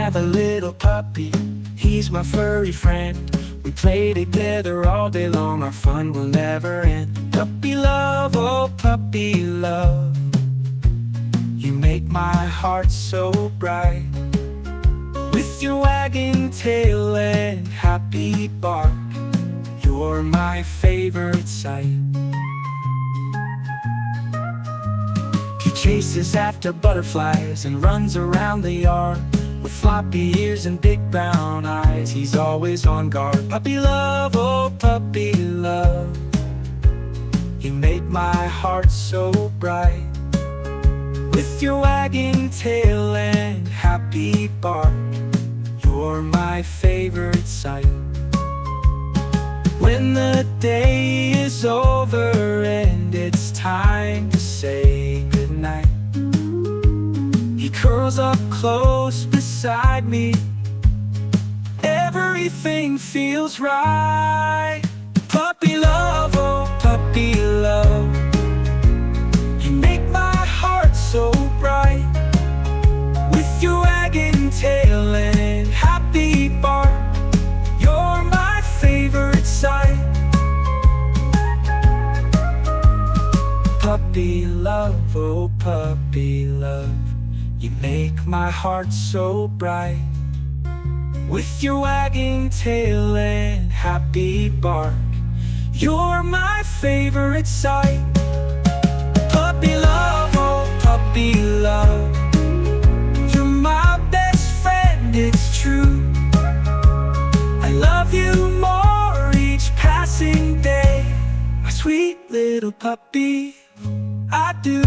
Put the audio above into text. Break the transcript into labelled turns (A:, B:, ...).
A: have a little puppy, he's my furry friend. We play together all day long, our fun will never end. Puppy love, oh puppy love, you make my heart so bright. With your wagging tail and happy bark, you're my favorite sight. He chases after butterflies and runs around the yard. With floppy ears and big brown eyes, he's always on guard. Puppy love, oh puppy love, you make my heart so bright. With your wagging tail and happy bark, you're my favorite sight. When the day is over and it's time to say goodnight, he curls up close beside me. Everything feels right. Puppy love, oh puppy love, you make my heart so bright. With your wagging tail and happy bark, you're my favorite sight. Puppy love, oh puppy love, you make my heart so bright. With your wagging tail and happy bark, you're my favorite sight. Puppy love, oh puppy love, you're my best friend, it's true. I love you more each passing day, my sweet little puppy, I do.